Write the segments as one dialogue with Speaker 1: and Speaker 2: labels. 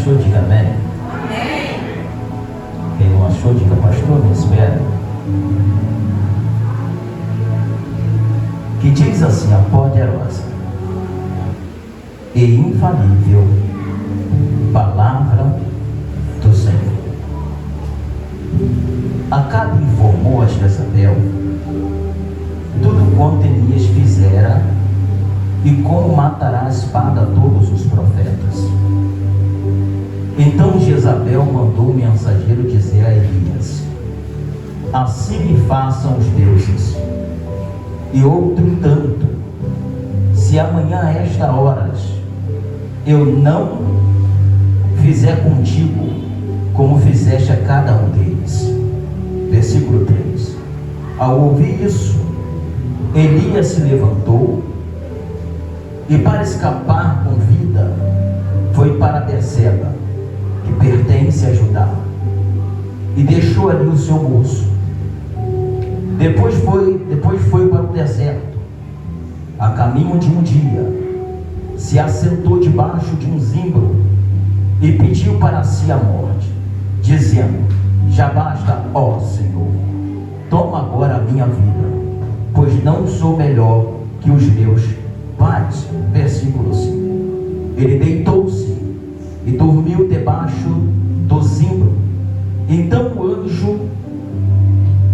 Speaker 1: achou, diga amém. Quem não achou, diga pastor, me espera. Que diz assim a poderosa e infalível palavra do Senhor. Acabe informou a Jezabel tudo quanto Elias fizera e como matará a espada todos os profetas. Então Jezabel mandou o mensageiro dizer a Elias: assim me façam os deuses, e outro tanto, se amanhã a esta horas eu não fizer contigo como fizeste a cada um deles. Versículo 3. Ao ouvir isso, Elias se levantou e, para escapar com vida, foi para Berseba, que pertence a Judá, e deixou ali o seu moço. Depois foi para o deserto, a caminho de um dia, se assentou debaixo de um zimbro e pediu para si a morte, dizendo: já basta, ó Senhor, toma agora a minha vida, pois não sou melhor que os meus pais. Versículo 5. Ele deitou-se e dormiu debaixo do zimbro. Então o anjo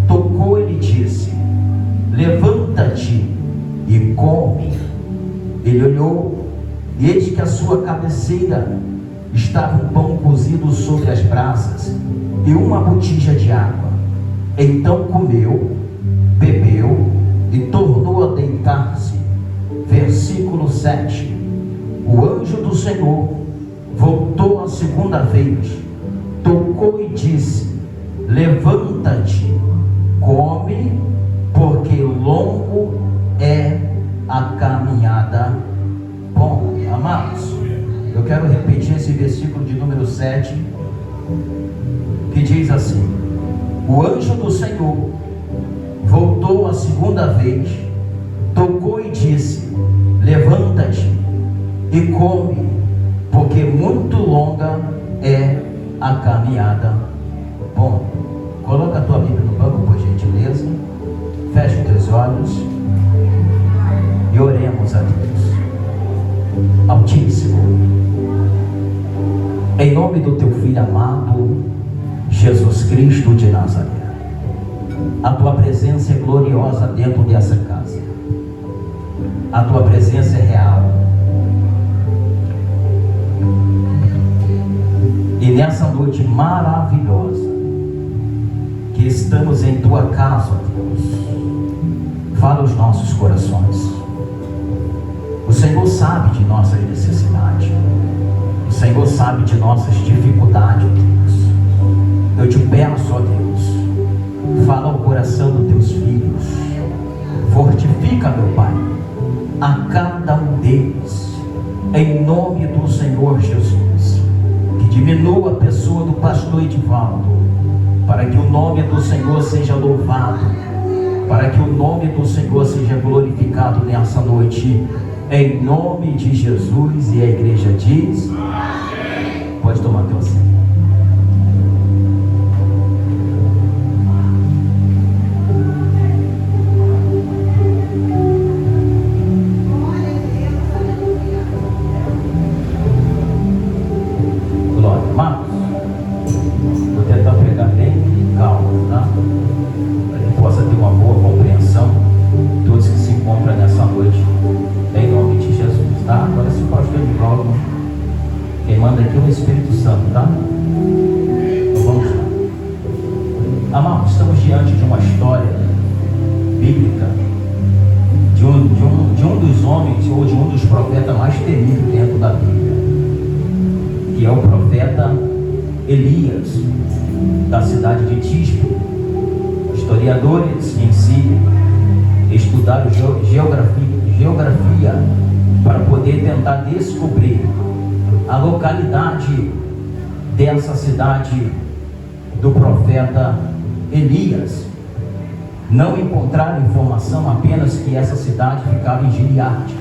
Speaker 1: tocou e lhe disse: levanta-te e come. Ele olhou, e eis que à sua cabeceira estava um pão cozido sobre as brasas e uma botija de água. Então comeu, bebeu e tornou a deitar-se. Versículo 7. O anjo do Senhor voltou a segunda vez, tocou e disse: levanta-te, come, porque longo é a caminhada. Bom, amados, eu quero repetir esse versículo de número 7, que diz assim: o anjo do Senhor voltou a segunda vez, tocou e disse: levanta-te e come, porque muito longa é a caminhada. Bom, coloca a tua Bíblia no banco, por gentileza, fecha os teus olhos e oremos a Deus. Altíssimo, em nome do teu Filho amado, Jesus Cristo de Nazaré, a tua presença é gloriosa dentro dessa casa, a tua presença é real, e nessa noite maravilhosa que estamos em tua casa, Deus, fala os nossos corações. O Senhor sabe de nossas necessidades, o Senhor sabe de nossas dificuldades, Deus. Eu te peço, ó Deus, fala ao coração dos teus filhos, fortifica, meu Pai, a cada um deles, em nome do Senhor Jesus. Que diminua a pessoa do pastor Edivaldo, para que o nome do Senhor seja louvado, para que o nome do Senhor seja glorificado nessa noite, em nome de Jesus. E a igreja diz: amém. Pode tomar teu assento. Glória. Marcos, vou tentar pegar bem calmo, tá? Para que possa ter uma boa compreensão, todos que se encontram nessa noite, em nome de Jesus, tá? Agora, se o pastor de Paulo, quem manda aqui é o Espírito Santo, tá? Então vamos lá. Amados, estamos diante de uma história bíblica de um dos homens, ou de um dos profetas mais temidos dentro da Bíblia, que é o profeta Elias, da cidade de Tisbe. Historiadores em si estudaram geografia para poder tentar descobrir a localidade dessa cidade do profeta Elias. Não encontraram informação apenas que essa cidade ficava em Gileade,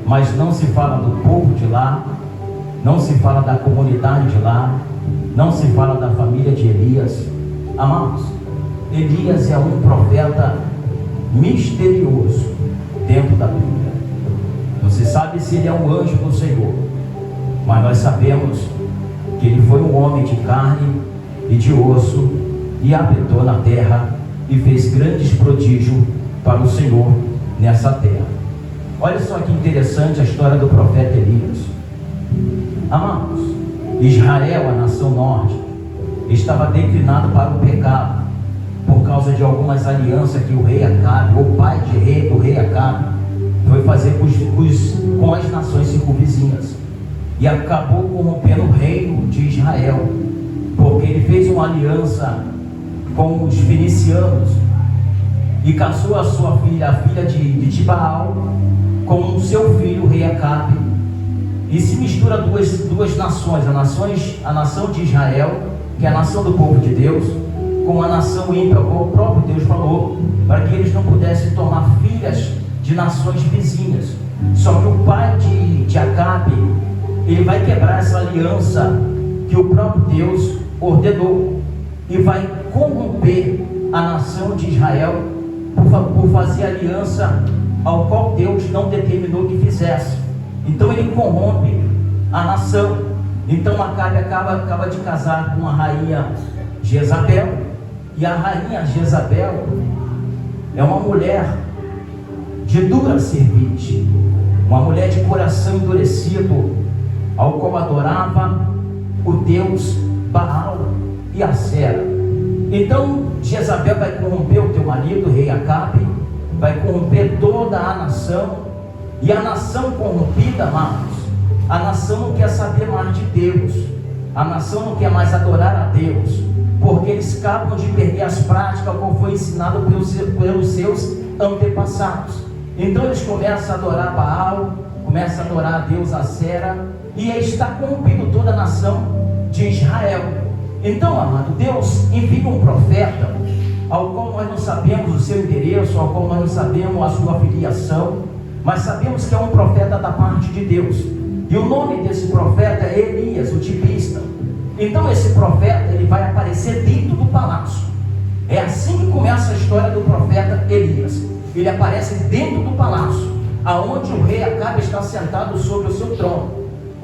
Speaker 1: mas não se fala do povo de lá, não se fala da comunidade de lá, não se fala da família de Elias. Amados, Elias é um profeta misterioso dentro da Bíblia. Não se sabe se ele é um anjo do Senhor, mas nós sabemos que ele foi um homem de carne e de osso, e habitou na terra e fez grandes prodígios para o Senhor nessa terra. Olha só que interessante a história do profeta Elias. Amados, Israel, a nação norte, estava declinado para o pecado por causa de algumas alianças que o rei Acabe, o pai do rei Acabe, foi fazer com as nações circunvizinhas, e acabou corrompendo o reino de Israel, porque ele fez uma aliança com os fenicianos e casou a sua filha, a filha de Tibaal, com o seu filho, o rei Acabe, e se mistura duas nações, a nação de Israel, que é a nação do povo de Deus, com a nação ímpia, como o próprio Deus falou, para que eles não pudessem tomar filhas de nações vizinhas. Só que o pai de Acabe, ele vai quebrar essa aliança que o próprio Deus ordenou, e vai corromper a nação de Israel por fazer aliança ao qual Deus não determinou que fizesse. Então ele corrompe a nação. Então Acabe acaba de casar com a rainha Jezabel, e a rainha Jezabel é uma mulher de dura cerviz, uma mulher de coração endurecido, ao qual adorava o Deus Baal e Acera. Então Jezabel vai corromper o teu marido, o rei Acabe, vai corromper toda a nação, e a nação corrompida, amados, a nação não quer saber mais de Deus, a nação não quer mais adorar a Deus, porque eles acabam de perder as práticas como foi ensinado pelos seus antepassados. Então eles começam a adorar Baal, começam a adorar a Deus Acera, e aí está corrompido toda a nação de Israel. Então, amado, Deus envia um profeta, ao qual nós não sabemos o seu endereço, ao qual nós não sabemos a sua filiação, mas sabemos que é um profeta da parte de Deus, e o nome desse profeta é Elias, o tibista. Então esse profeta, ele vai aparecer dentro do palácio. É assim que começa a história do profeta Elias. Ele aparece dentro do palácio, aonde o rei Acabe está sentado sobre o seu trono.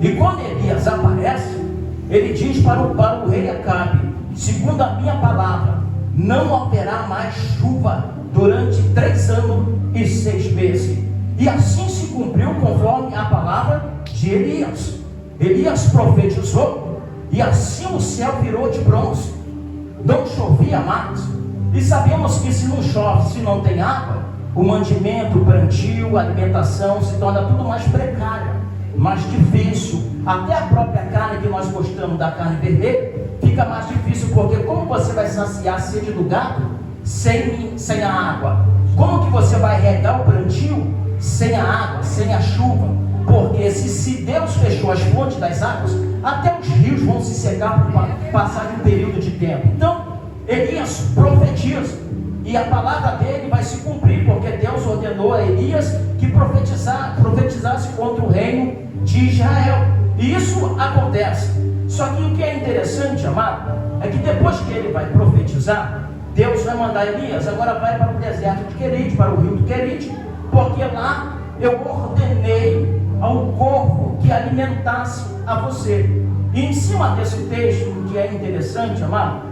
Speaker 1: E quando Elias aparece, ele diz para o rei Acabe: segundo a minha palavra, não haverá mais chuva durante 3 anos e 6 meses. E assim se cumpriu conforme a palavra de Elias. Elias profetizou, e assim o céu virou de bronze, não chovia mais. E sabemos que se não chove, se não tem água, o mantimento, o plantio, a alimentação se torna tudo mais precária, mais difícil. Até a própria carne que nós gostamos, da carne vermelha, fica mais difícil, porque como você vai saciar a sede do gado sem a água? Como que você vai regar o plantio sem a água, sem a chuva? Porque se Deus fechou as fontes das águas, até os rios vão se secar por passar de um período de tempo. Então Elias profetiza, e a palavra dele vai se cumprir, porque Deus ordenou a Elias que profetizasse contra o reino de Israel. E isso acontece. Só que o que é interessante, amado, é que depois que ele vai profetizar, Deus vai mandar Elias: agora vai para o deserto de Querite, para o rio do Querite, porque lá eu ordenei ao corvo que alimentasse a você. E em cima desse texto, o que é interessante, amado,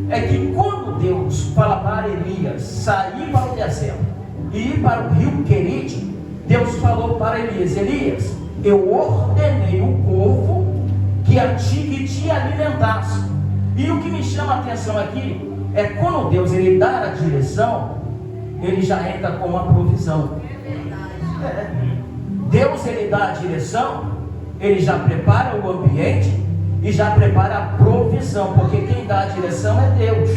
Speaker 1: é que quando Deus fala para Elias sair para o deserto e ir para o rio Querite, Deus falou para Elias: Elias, eu ordenei o corvo que te alimentasse. E o que me chama a atenção aqui é quando Deus ele dá a direção, ele já entra com uma provisão. Deus ele dá a direção, ele já prepara o ambiente e já prepara a provisão, porque quem dá a direção é Deus.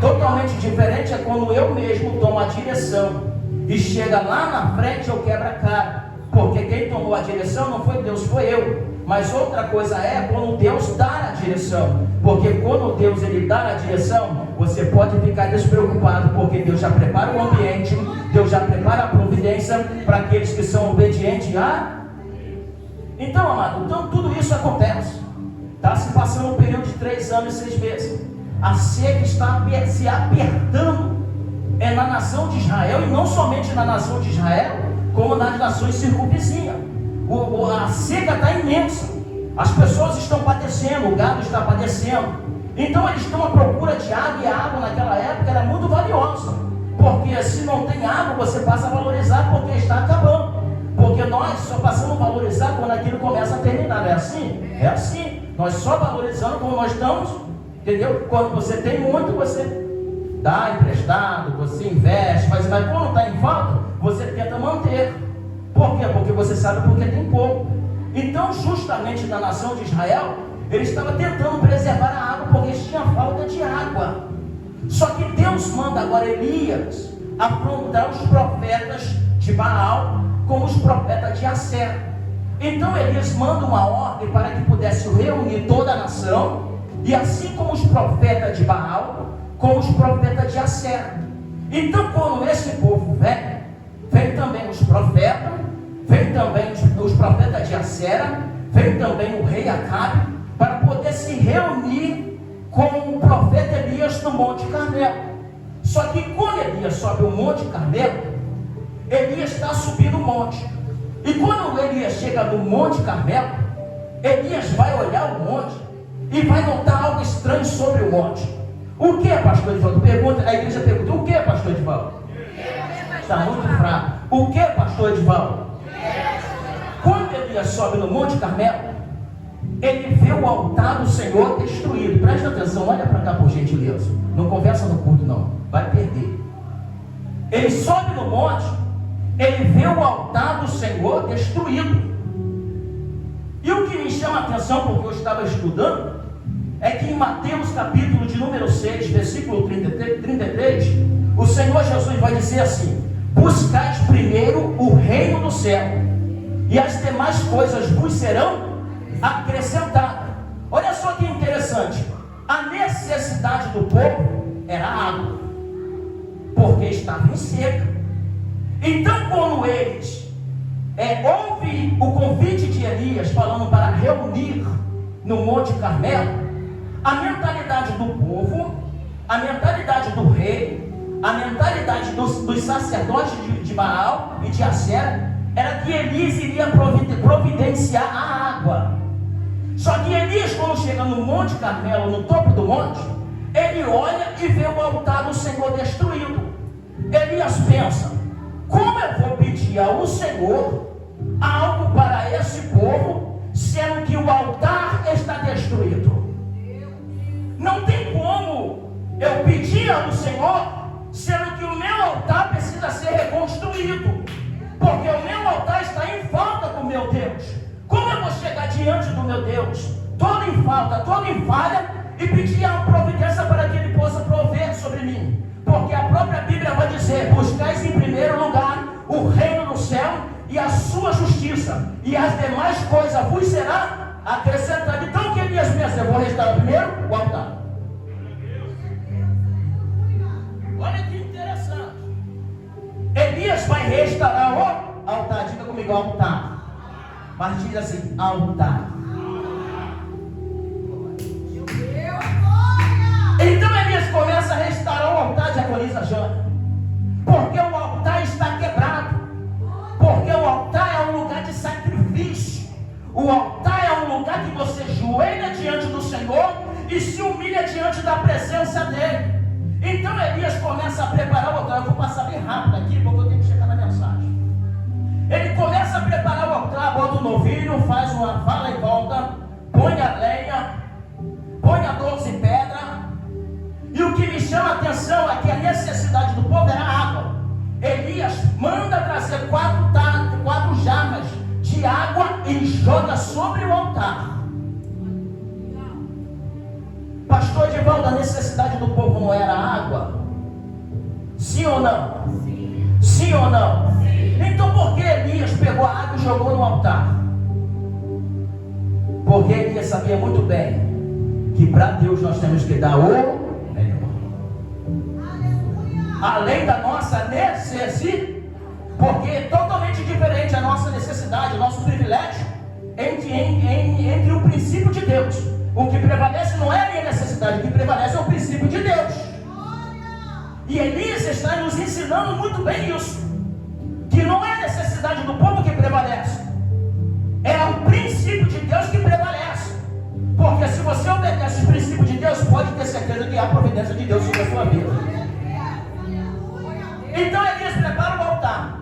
Speaker 1: Totalmente diferente é quando eu mesmo tomo a direção e chega lá na frente eu quebro a cara, porque quem tomou a direção não foi Deus, foi eu. Mas outra coisa é quando Deus dá a direção, porque quando Deus ele dá a direção, você pode ficar despreocupado, porque Deus já prepara o ambiente, Deus já prepara a providência para aqueles que são obedientes a. Então, amado, então tudo isso isso acontece. Está se passando um período de 3 anos e 6 meses. A seca está se apertando na nação de Israel, e não somente na nação de Israel, como nas nações circunvizinhas. A seca está imensa. As pessoas estão padecendo, o gado está padecendo. Então eles estão à procura de água, e a água naquela época era muito valiosa. Porque se não tem água, você passa a valorizar porque está acabando. Porque nós só passamos a valorizar quando aquilo começa a terminar, não é assim? É assim. Nós só valorizamos quando nós estamos, entendeu? Quando você tem muito, você dá emprestado, você investe, mas quando está em falta, você tenta manter. Por quê? Porque você sabe porque tem pouco. Então, justamente na nação de Israel, ele estava tentando preservar a água, porque eles tinham falta de água. Só que Deus manda agora Elias afrontar os profetas de Baal com os profetas de Acera. Então Elias manda uma ordem para que pudesse reunir toda a nação, e assim como os profetas de Baal, com os profetas de Acera. Então, quando esse povo vem também os profetas, vem também os profetas de Acera, vem também o rei Acabe, para poder se reunir com o profeta Elias no Monte Carmelo. Só que quando Elias sobe o Monte Carmelo, Elias está subindo o monte. E quando Elias chega no Monte Carmelo, Elias vai olhar o monte e vai notar algo estranho sobre o monte. O que, pastor Edivaldo? A igreja pergunta: o que, pastor Edivaldo? Está muito fraco. O que, pastor Edivaldo? Quando Elias sobe no Monte Carmelo, ele vê o altar do Senhor destruído. Presta atenção, olha para cá por gentileza. Não conversa no culto não, vai perder. Ele sobe no monte, ele vê o altar do Senhor destruído. E o que me chama a atenção, porque eu estava estudando, é que em Mateus capítulo de número 6, versículo 33, o Senhor Jesus vai dizer assim: buscais primeiro o reino do céu, e as demais coisas vos serão acrescentadas. Olha só que interessante. A necessidade do povo era água, porque estava em seca. Então, quando eles ouvem o convite de Elias falando para reunir no Monte Carmelo, a mentalidade do povo, a mentalidade do rei, a mentalidade dos sacerdotes de Baal e de Acera era que Elias iria providenciar a água. Só que Elias, quando chega no Monte Carmelo, no topo do monte, ele olha e vê o altar do Senhor destruído. Elias pensa: como eu vou pedir ao Senhor algo para esse povo, sendo que o altar está destruído? Não tem como eu pedir ao Senhor, sendo que o meu altar precisa ser reconstruído, porque o meu altar está em falta com o meu Deus. Como eu vou chegar diante do meu Deus, todo em falta, todo em falha, e pedir a providência para que Ele possa prover sobre mim? Porque a própria Bíblia vai dizer: buscais em primeiro lugar o reino do céu e a sua justiça, e as demais coisas vos será acrescentada. Então o que Elias pensa? Eu vou restaurar primeiro o altar. Olha que interessante. Elias vai restaurar o altar. Diga comigo: altar. Mas diz assim: altar. Então Elias começa a restaurar o altar de Diaconisa Jana, porque o altar está quebrado, porque o altar é um lugar de sacrifício. O altar é um lugar que você joelha diante do Senhor e se humilha diante da presença dele. Então Elias começa a preparar o altar. Eu vou passar bem rápido aqui, porque eu tenho que chegar na mensagem. Ele começa a preparar o altar, bota o novilho, faz uma vala e volta, põe a lenha, põe a 12 pedras. E o que me chama a atenção é que a necessidade do povo era água. Elias manda trazer 4 jarras de água e joga sobre o altar. Pastor Edivaldo, a necessidade do povo não era água? Sim ou não? Sim. Sim ou não? Sim. Então por que Elias pegou a água e jogou no altar? Porque Elias sabia muito bem que para Deus nós temos que dar o melhor, além da nossa necessidade, porque é totalmente diferente a nossa necessidade, o nosso privilégio entre o princípio de Deus. O que prevalece não é a minha necessidade, o que prevalece é o princípio de Deus. E Elias está nos ensinando muito bem isso, que não é a necessidade do povo que prevalece, é o princípio de Deus que prevalece. Porque se você obedece o princípio de Deus, pode ter certeza que há a providência de Deus sobre a sua vida. Então Elias prepara o altar.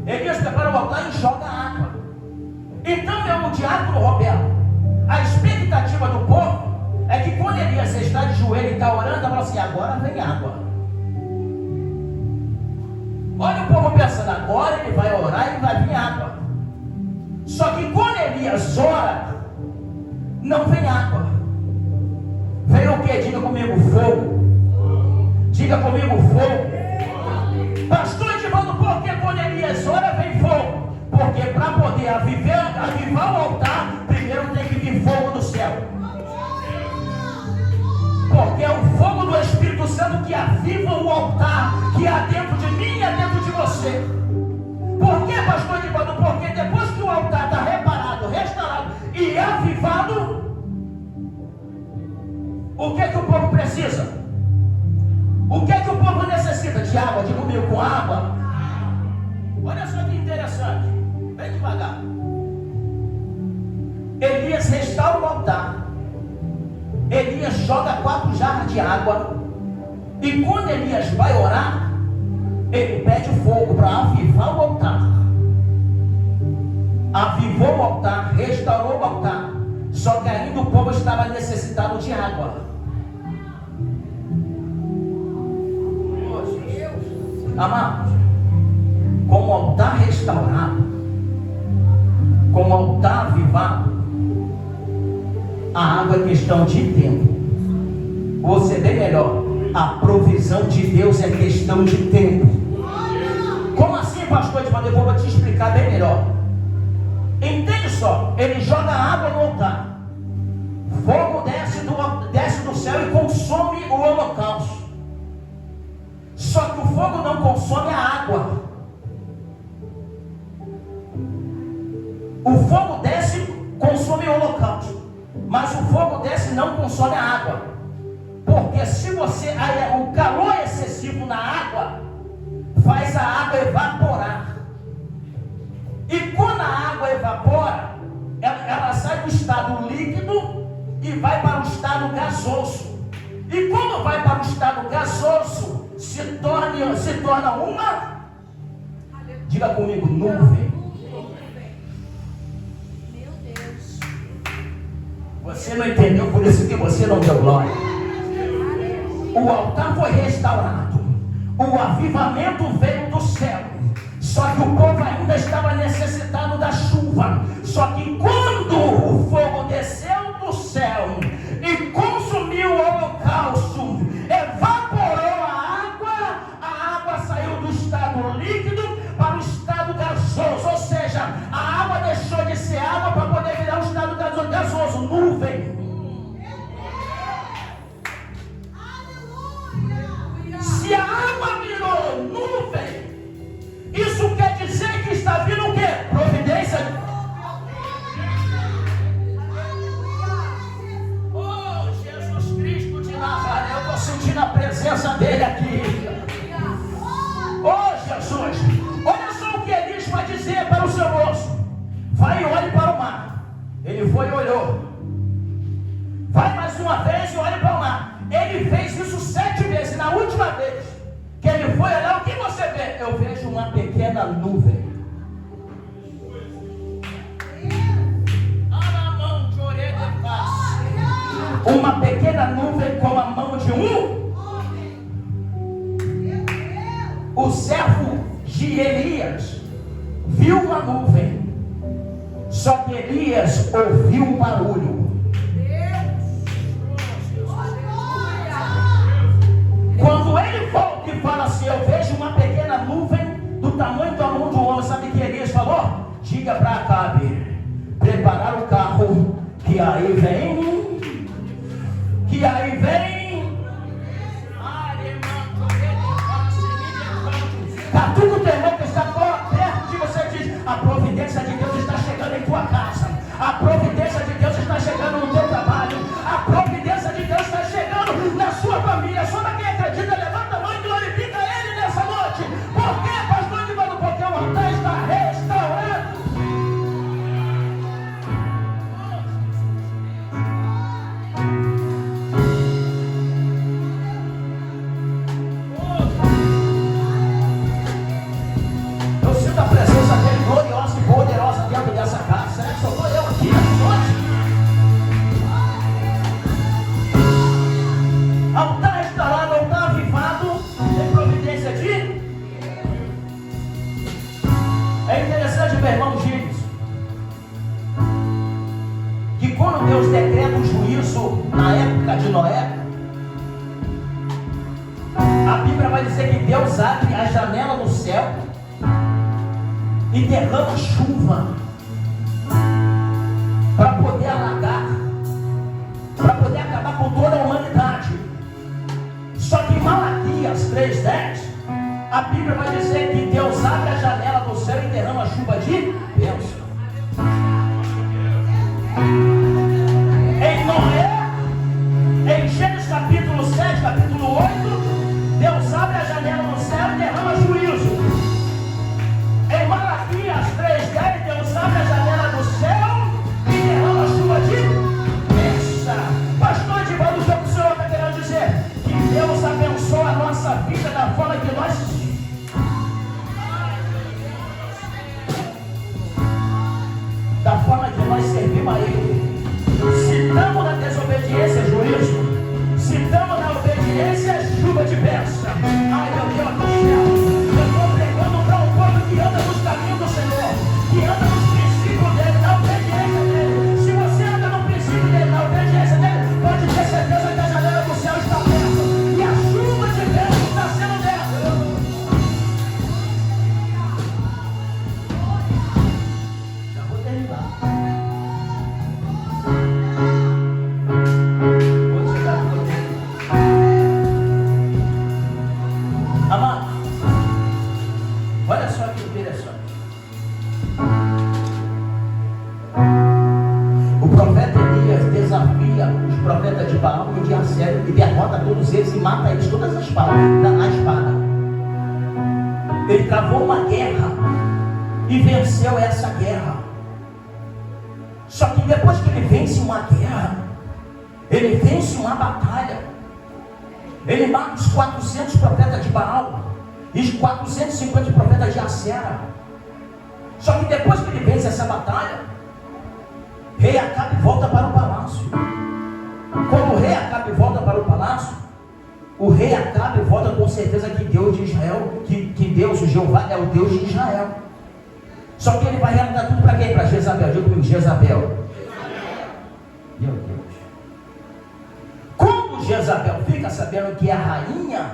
Speaker 1: Elias prepara o altar e joga água. Então, meu diácono Roberto, a expectativa do povo é que quando Elias está de joelho e está orando, ela fala assim: agora vem água. Olha o povo pensando, agora ele vai orar e vai vir água. Só que quando Elias ora, não vem água. Vem o que? Diga comigo, fogo. Diga comigo, fogo. Pastor Edivaldo, por que quando Elias ora vem fogo? Porque para poder avivar o altar, primeiro tem que vir fogo do céu. Porque é o fogo do Espírito Santo que aviva o altar que há dentro de mim e há dentro de você. Por que, pastor Edivaldo? Porque depois que o altar está reparado, restaurado e avivado, o que é que o povo precisa? O que é que o povo necessita? De água, de comigo, com água. Olha só que interessante, bem devagar. Elias restaura o altar. Elias joga 4 jarras de água. E quando Elias vai orar, ele pede fogo para avivar o altar. Avivou o altar, restaurou o altar. Só que ainda o povo estava necessitado de água. Amados, com o altar restaurado, com o altar avivado, a água é questão de tempo. Você bem melhor, a provisão de Deus é questão de tempo. Como assim, pastor? Eu vou te explicar bem melhor. Entende só, ele joga água no altar, fogo desce do céu e consome o holocausto. Só que o fogo não consome a água. O fogo desce, consome o holocausto, mas o fogo desce e não consome a água. Porque se você, o calor excessivo na água faz a água evaporar. E quando a água evapora, ela sai do estado líquido e vai para o estado gasoso. E quando vai para o estado gasoso, se torna uma, diga comigo, nuvem.
Speaker 2: Meu Deus.
Speaker 1: Você não entendeu, por isso que você não deu glória. O altar foi restaurado, o avivamento veio do céu. Só que o povo ainda estava necessitado da chuva. Só que quando o fogo desceu do céu e consumiu o holocausto, evaporou a água saiu do estado líquido para o estado gasoso. Ou seja, a água deixou de ser água para poder virar o estado gasoso, nuvem. Se a água virou nuvem, isso quer dizer que está vindo o quê? Providência. Oh, Jesus Cristo de Nazaré, eu estou sentindo a presença dele aqui. Oh, Jesus, olha só o que Elias vai dizer para o seu moço: vai e olhe para o mar. Ele foi e olhou. Vai mais uma vez e olhe para o mar. Ele fez isso 7 vezes. Na última vez que ele foi olhar, o que você vê? Eu vejo uma pequena nuvem. Uma pequena nuvem com a mão de um. O servo de Elias viu uma nuvem. Só que Elias ouviu um barulho. Quando ele volta e fala assim: eu vejo uma pequena nuvem do tamanho da mão do homem, sabe o que Elias falou? Diga para Acabe preparar o carro, que aí vem. Catuca o terror que está perto de você, diz: a providência de Deus está chegando em tua casa. A providência de Deus está chegando no isso na época de Noé, a Bíblia vai dizer que Deus abre a janela do céu e derrama chuva para poder alagar, para poder acabar com toda a humanidade. Só que em Malaquias 3:10, a Bíblia vai dizer que Deus abre a janela do céu e derrama chuva de bênção. Em Noé, em Gênesis capítulo 7, capítulo 8, Deus abre a janela do céu e derrama juízo. Em Malaquias 3:10, Deus abre a janela do céu e derrama chuva de bênção. Pastor Edivaldo, o que o Senhor está querendo dizer? Que Deus abençoa a nossa vida da forma que nós servimos a Ele. Se estamos na desobediência, juízo. Se estamos na obediência, chuva de bênção. Ai, meu Deus do céu, eu estou pregando para um povo que anda nos caminhos do Senhor, que anda nos princípios dele, na obediência dele. Se você anda no princípio dele, na obediência dele, pode ter certeza que a janela do céu está aberta e a chuva de bênção está sendo dada. Já vou terminar. Amado, olha só que interessante. O profeta Elias desafia os profetas de Baal e de Acera e derrota todos eles e mata eles todas as espadas, na espada. Ele travou uma guerra e venceu essa guerra. Só que depois que ele vence uma guerra, ele vence uma batalha. Ele mata os 400 profetas de Baal e os 450 profetas de Acera. Só que depois que ele vence essa batalha, rei Acabe volta para o palácio. Quando o rei Acabe volta para o palácio, o rei Acabe volta com certeza que Deus de Israel, que Deus, o Jeová, é o Deus de Israel. Só que ele vai realizar tudo para quem? Para Jezabel. Diga comigo, Jezabel. Meu Deus. Quando Jezabel fica sabendo que a rainha,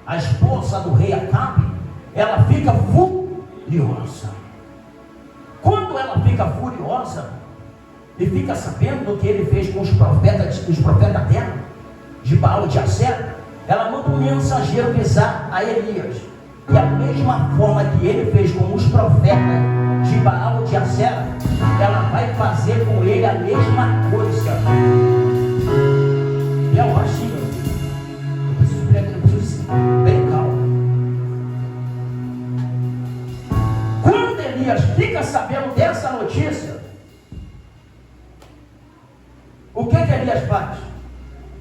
Speaker 1: a esposa do rei Acabe, ela fica furiosa. Quando ela fica furiosa e fica sabendo do que ele fez com os profetas dela, de Baal e de Acera, ela manda um mensageiro avisar a Elias. E a mesma forma que ele fez com os profetas de Baal e de Acera, ela vai fazer com ele a mesma coisa. E eu acho, eu preciso ser bem calmo. Quando Elias fica sabendo dessa notícia, o que Elias faz?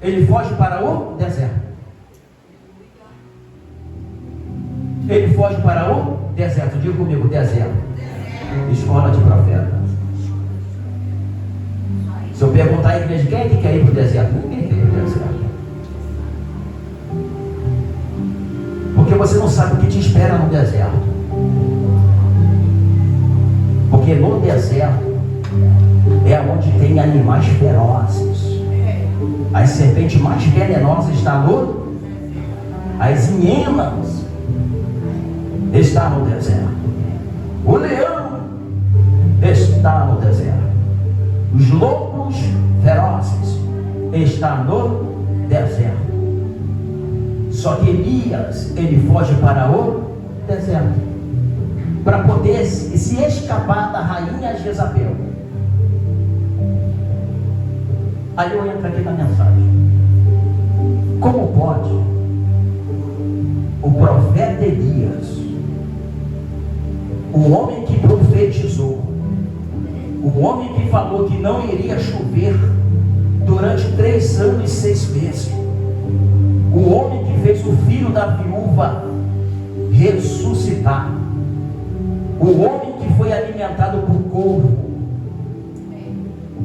Speaker 1: Ele foge para o deserto. Ele foge para o deserto. Diga comigo, deserto. Escola de profeta. Se eu perguntar à igreja, quem é que quer ir para o deserto? Ninguém quer ir para o deserto. Porque você não sabe o que te espera no deserto. Porque no deserto é onde tem animais ferozes. As serpentes mais venenosas estão no... As hienas estão no deserto. O leão está no deserto. Os lobos ferozes estão no deserto. Só que Elias, ele foge para o deserto para poder se escapar da rainha Jezabel. Aí eu entro aqui na mensagem. Como pode o profeta Elias, o homem que profetizou, o homem que falou que não iria chover durante 3 anos e 6 meses, o homem que fez o filho da viúva ressuscitar, o homem que foi alimentado por corvo,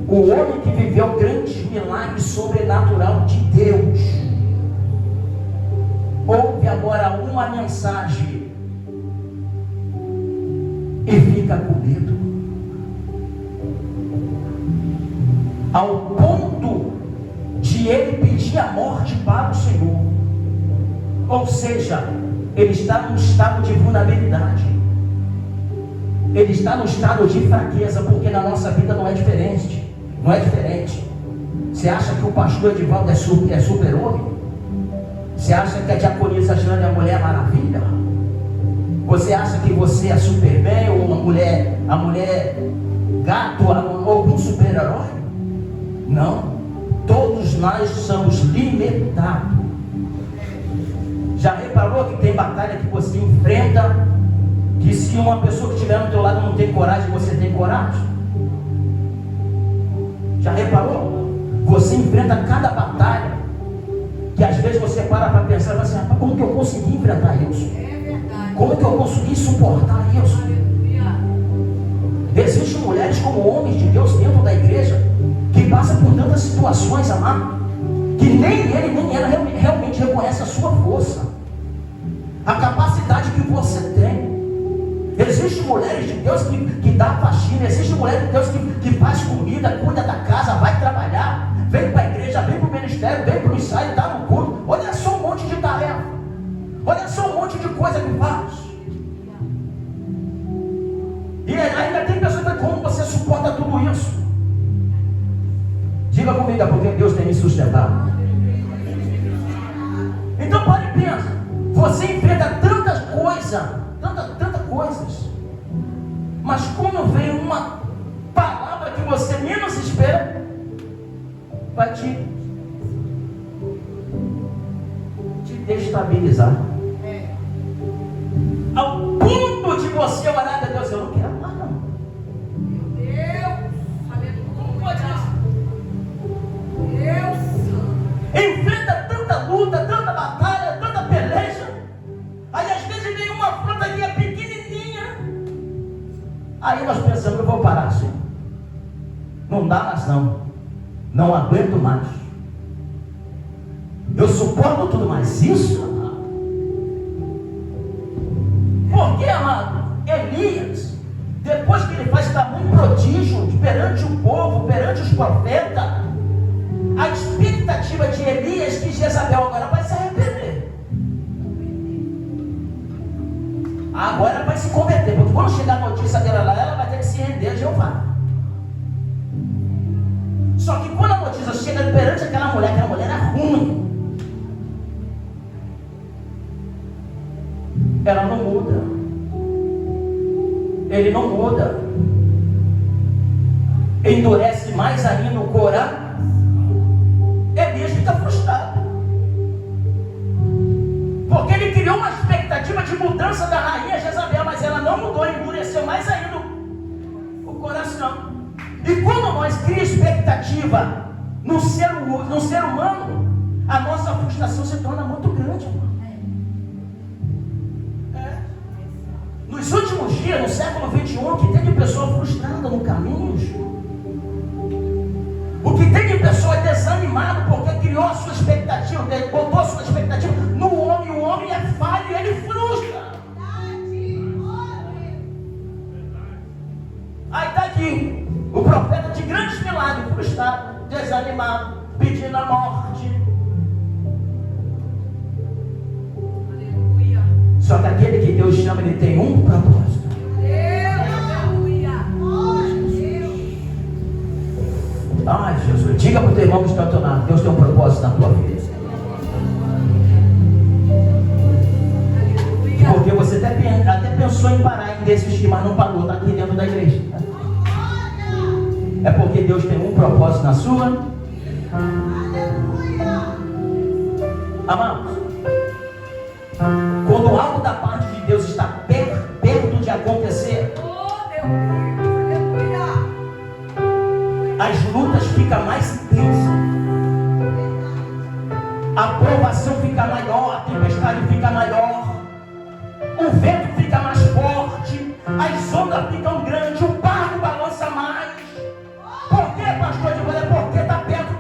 Speaker 1: o homem que viveu grandes milagres sobrenatural de Deus, ouve agora uma mensagem e fica com medo, ao ponto de ele pedir a morte para o Senhor. Ou seja, ele está num estado de vulnerabilidade. Ele está num estado de fraqueza, porque na nossa vida não é diferente. Não é diferente. Você acha que o pastor Edivaldo é super-homem? Você acha que a diaconisa Jane é a Mulher Maravilha? Você acha que você é Superman ou a mulher gato ou algum super-herói? Não. Todos nós somos limitados. Já reparou que tem batalha que você enfrenta, que se uma pessoa que estiver no teu lado não tem coragem, você tem coragem? Já reparou? Você enfrenta cada batalha, que às vezes você para pensar assim, como que eu consegui enfrentar isso? Como que eu consegui suportar isso? Existem mulheres como homens de Deus dentro da igreja, que passam por tantas situações, amado, que nem ele nem ela realmente reconhece a sua força, a capacidade que você tem. Existem mulheres de Deus que dá faxina, existem mulheres de Deus que faz comida, cuida da casa, vai trabalhar, vem para a igreja, vem para o ministério, vem para o ensaio, dá no culto. Olha só um monte de tarefa, olha só um monte de coisa que faz. E ainda tem pessoas que como você suporta tudo isso? Diga comigo, é porque Deus tem me sustentado. Então pare e pensa, você enfrenta tantas coisas, mas quando vem uma palavra que você menos espera, vai te destabilizar, ao ponto de você orar a Deus, eu não quero mais não.
Speaker 2: Meu Deus, aleluia, como pode isso? Deus,
Speaker 1: Enfrenta tanta luta, tanta batalha, tanta peleja, aí às vezes vem uma afronta que é pequenininha, aí nós pensamos, eu vou parar assim, não dá mais não aguento mais, eu suporto tudo mais. Isso, amado, porque, amado, Elias, depois que ele faz tamanho prodígio perante o povo, perante os profetas, a expectativa de Elias que Jezabel agora vai se arrepender, agora vai se converter, porque quando chegar a notícia dela lá, ela vai ter que se render a Jeová. Só que quando a notícia chega perante aquela mulher era ruim, ela não muda, ele não muda, endurece mais ainda o coração. Elias fica frustrado, porque ele criou uma expectativa de mudança da rainha Jezabel, mas ela não mudou, endureceu mais ainda o coração. E quando nós criamos expectativa no ser humano, a nossa frustração se torna muito grande, irmão. Nos últimos dias, no século 21, que tem de pessoa frustrada no caminho, o que tem de pessoa desanimado porque criou a sua expectativa, botou a sua expectativa no homem. O homem é falho e ele frustra. Aí está aqui o profeta de grandes milagres, frustrado, desanimado, pedindo a morte.
Speaker 2: aleluia,
Speaker 1: Só que aquele que Deus chama, ele tem um propósito.
Speaker 2: aleluia,
Speaker 1: Ai, Jesus, diga para o teu irmão que está ao teu lado, Deus tem um propósito na tua vida. Porque você até pensou em parar, em desistir, mas não parou, está aqui dentro da igreja. É porque Deus tem um propósito na sua. Amados, quando algo da parte de Deus está perto de acontecer, as lutas ficam mais intensas, a provação fica maior, a tempestade fica maior, o vento fica mais forte, as ondas ficam grandes, o barco balança mais. Por que, pastor? É porque está perto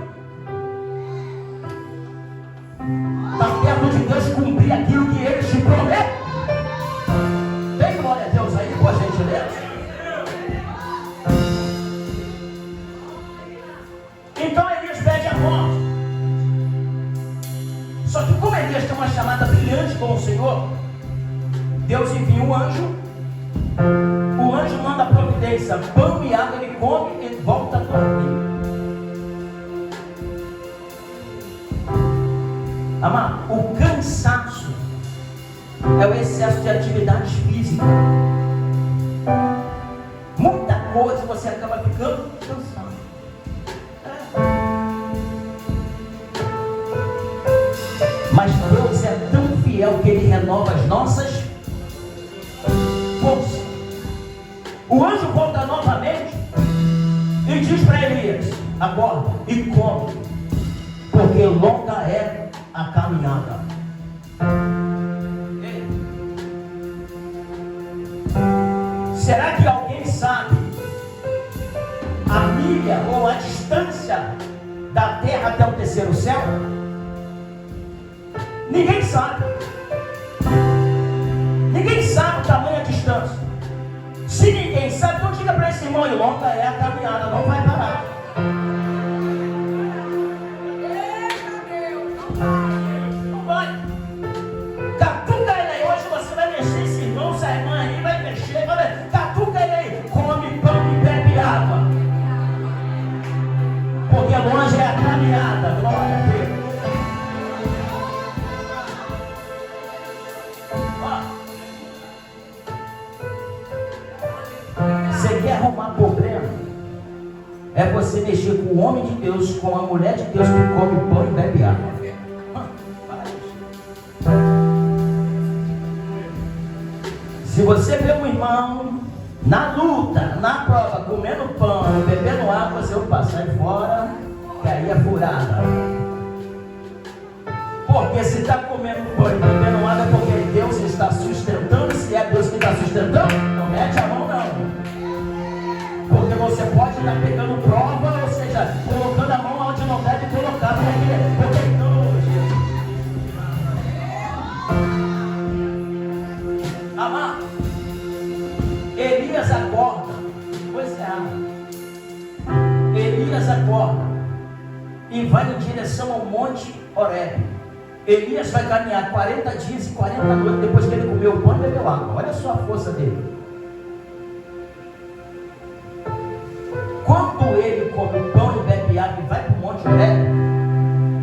Speaker 1: de Deus cumprir aquilo que Ele te promete. Dê glória a Deus aí, por gentileza. Então Elias pede a morte. chamada brilhante com o Senhor, Deus envia um anjo. O anjo manda providência, pão e água, ele come e volta a dormir. Amado, o cansaço é o excesso de atividade física. Muita coisa você acaba ficando cansado. Mas Deus é tão fiel que Ele renova as nossas forças. O anjo volta novamente e diz para Elias: acorda e come, porque longa é a caminhada. Será que alguém sabe a milha ou a distância da terra até o terceiro céu? Ninguém sabe. Ninguém sabe o tamanho da distância. Se ninguém sabe, então diga para esse irmão: e longa é a caminhada, não vai parar. Não vai. Catuca ele aí. Hoje você vai mexer esse irmão, essa irmã aí vai mexer. Catuca ele aí. Come pão e bebe água. Porque longe é a caminhada. Glória a Deus. Você quer arrumar problema? É você mexer com o homem de Deus, com a mulher de Deus que come pão e bebe água. Se você vê um irmão na luta, na prova, comendo pão e bebendo água, você vai passar fora, que aí é furada. Porque se está comendo pão e bebendo água, é porque Deus está sustentando. Se é Deus que está sustentando, não mete a mão não. Porque você pode estar pegando prova, ou seja, colocando a mão onde não deve colocar, porque não, Jesus. Amado, Elias acorda. Pois é, Elias acorda e vai em direção ao monte Horebe. Elias vai caminhar 40 dias e 40 noites depois que ele comeu pão e bebeu água. Olha só a força dele. Quando ele come o pão e bebe água e vai para o monte Horebe,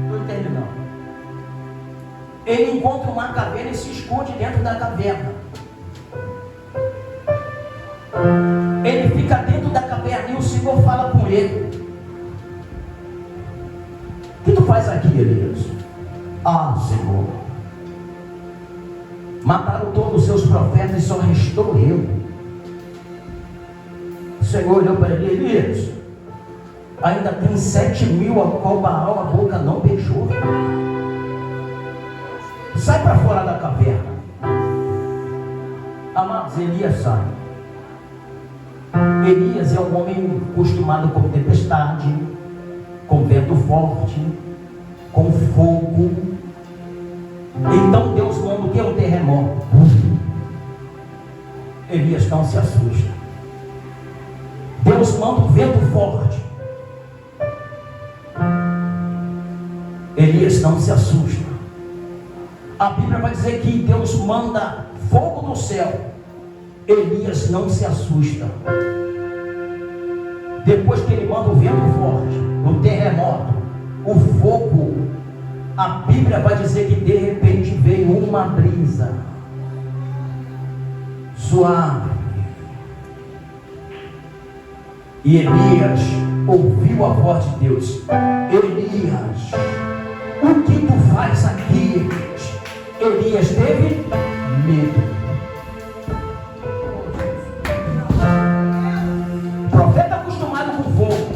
Speaker 1: estou terminando, ele encontra uma caverna e se esconde dentro da caverna. Ele fica dentro da caverna e o Senhor fala com ele: o que tu faz aqui, Elias? Ah, Senhor, mataram todos os seus profetas e só restou eu. O Senhor olhou para ele: Elias, ainda tem 7.000 a qual Baal a boca não beijou. Sai para fora da caverna. Amados, Elias sai. Elias é um homem acostumado com tempestade, com vento forte, com fogo. Então Deus manda o que? Um terremoto. Elias não se assusta. Deus manda um vento forte. Elias não se assusta. A Bíblia vai dizer que Deus manda fogo do céu. Elias não se assusta. Depois que ele manda o vento forte, o terremoto, o fogo, a Bíblia vai dizer que de repente veio uma brisa suave. E Elias ouviu a voz de Deus: Elias, o que tu faz aqui? Elias teve medo. Profeta acostumado com fogo,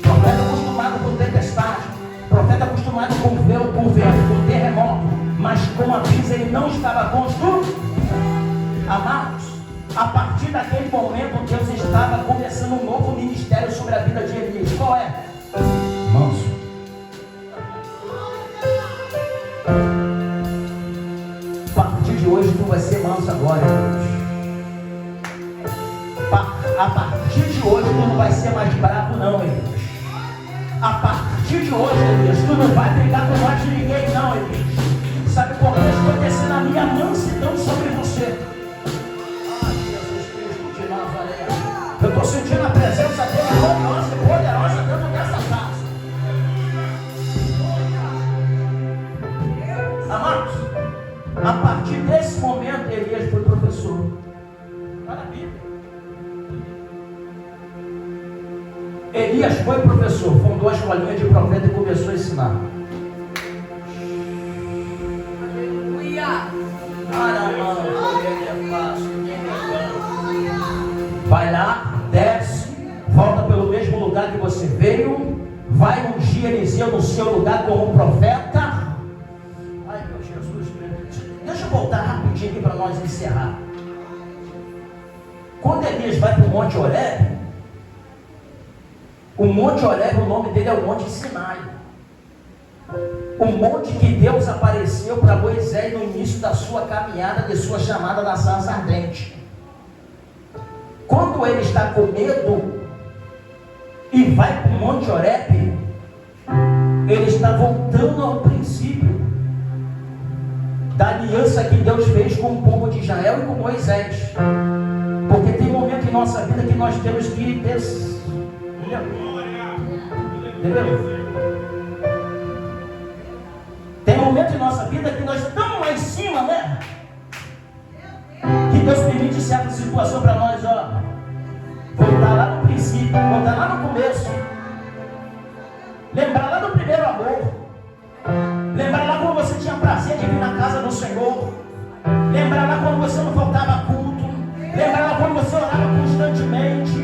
Speaker 1: profeta acostumado com tempestade, profeta acostumado com vento, com terremoto, mas com a brisa ele não estava construído. Amados, a partir daquele momento Deus estava começando um novo ministério sobre a vida de Elias. Qual é? Manso. A partir de hoje tu vai ser manso agora, Deus. A partir de hoje tu não vai ser mais bravo não, Elias. A partir de hoje, Elias, tu não vai brigar com mais de ninguém não, Elias. Sabe por que eu estou descendo a minha mansidão sobre você? Ah, Jesus Cristo de Nazaré. Eu estou sentindo a presença dele gloriosa e poderosa dentro dessa casa. Amados, a partir desse momento, Elias foi professor. Está na Bíblia. Elias foi professor, fundou a escolinha de profeta e começou a ensinar. Vai lá, desce, volta pelo mesmo lugar que você veio, vai ungir Eliseu no seu lugar como profeta. Ai meu Jesus, deixa eu voltar rapidinho aqui para nós encerrar. Quando Elias vai para o Monte Horebe, o Monte Horebe, o nome dele é o Monte Sinai. O monte que Deus apareceu para Moisés no início da sua caminhada, de sua chamada da sarça ardente. Quando ele está com medo e vai para o Monte Horebe, ele está voltando ao princípio da aliança que Deus fez com o povo de Israel e com Moisés. Porque tem momento em nossa vida que nós temos que ter. Entendeu? Tem momento em nossa vida que nós estamos lá em cima, né? Que Deus permite certa situação para nós, ó. Voltar lá no princípio, voltar lá no começo. Lembrar lá do primeiro amor. Lembrar lá quando você tinha prazer de vir na casa do Senhor. Lembrar lá quando você não faltava culto. Lembrar lá quando você orava constantemente.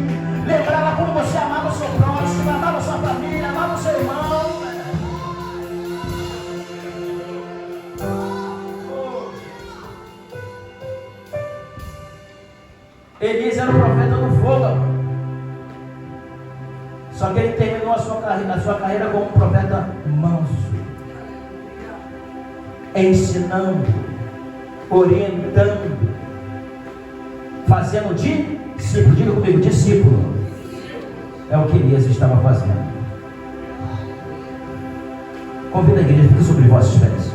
Speaker 1: Lembrar lá quando você amava o seu próximo, amava a sua família, amava o seu irmão. Elias era o profeta do fogo. Só que ele terminou a sua carreira como um profeta manso, ensinando, orientando, fazendo discípulo. Diga comigo, discípulo. É o que Elias estava fazendo. Convido a igreja, fique sobre vossos pés.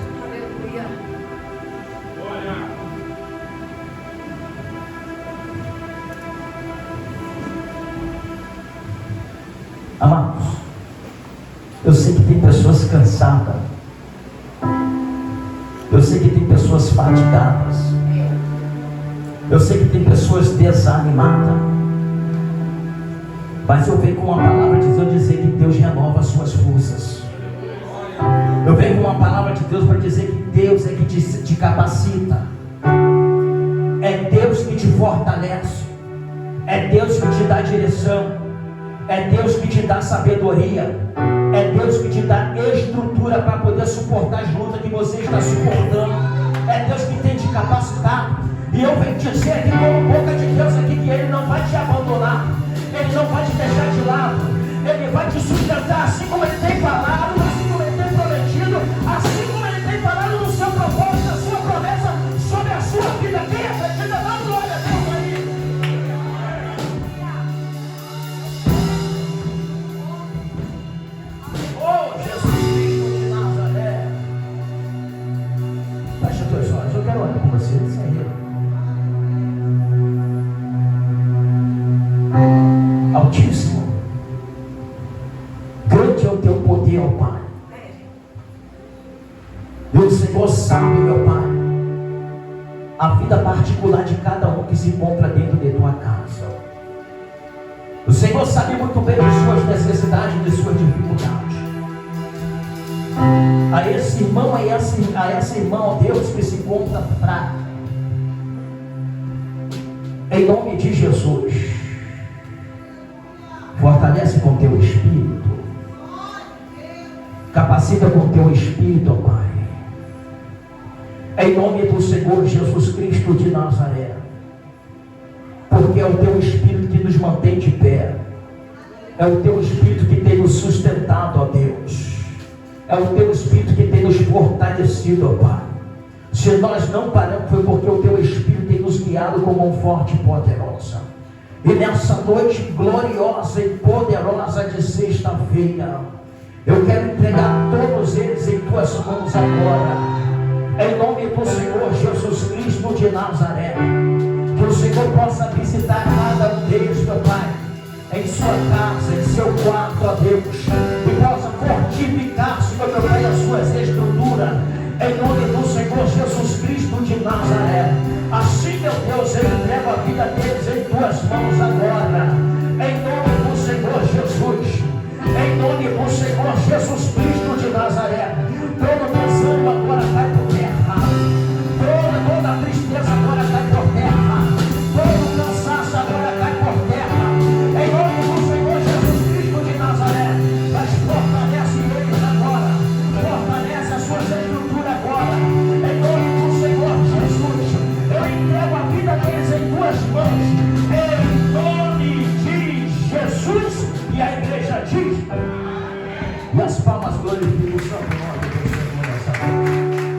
Speaker 1: Amados, eu sei que tem pessoas cansadas, eu sei que tem pessoas fatigadas, eu sei que tem pessoas desanimadas, mas eu venho com uma palavra dizer que Deus renova as suas forças. Eu venho com uma palavra de Deus para dizer que Deus é que te capacita, é Deus que te fortalece, é Deus que te dá direção, é Deus que te dá sabedoria, é Deus que te dá estrutura para poder suportar as lutas que você está suportando, é Deus que tem te capacitado. E eu venho dizer aqui como boca de Deus aqui que Ele não vai te abandonar, Ele não vai te deixar de lado, Ele vai te sustentar assim como Ele tem falado, assim como Ele tem prometido, assim como Ele tem falado no seu propósito, na sua promessa sobre a sua vida. Quem acredita, dá glória a Deus aí. Eu quero orar com você, Altíssimo, grande é o teu poder, ó Pai. E o Senhor sabe, meu Pai, a vida particular de cada um que se encontra dentro de tua casa. O Senhor sabe muito bem de suas necessidades, de suas dificuldades. A esse irmão, a essa irmã, ó Deus, que se encontra fraco, em nome de Jesus, fortalece com teu Espírito, capacita com teu Espírito, ó Pai, em nome do Senhor Jesus Cristo de Nazaré, porque é o teu Espírito que nos mantém de pé, é o teu Espírito que tem nos sustentado, ó Deus. É o teu Espírito que tem nos fortalecido, ó Pai. Se nós não paramos, foi porque o teu Espírito tem nos guiado com mão forte e poderosa. E nessa noite gloriosa e poderosa de sexta-feira, eu quero entregar todos eles em tuas mãos agora. Em nome do Senhor Jesus Cristo de Nazaré. Que o Senhor possa visitar cada um deles, meu Pai, em sua casa, em seu quarto, ó Deus, e possa fortificar, Senhor, meu Pai, as suas estruturas, em nome do Senhor Jesus Cristo de Nazaré. Assim, meu Deus, eu entrego a vida deles em tuas mãos agora,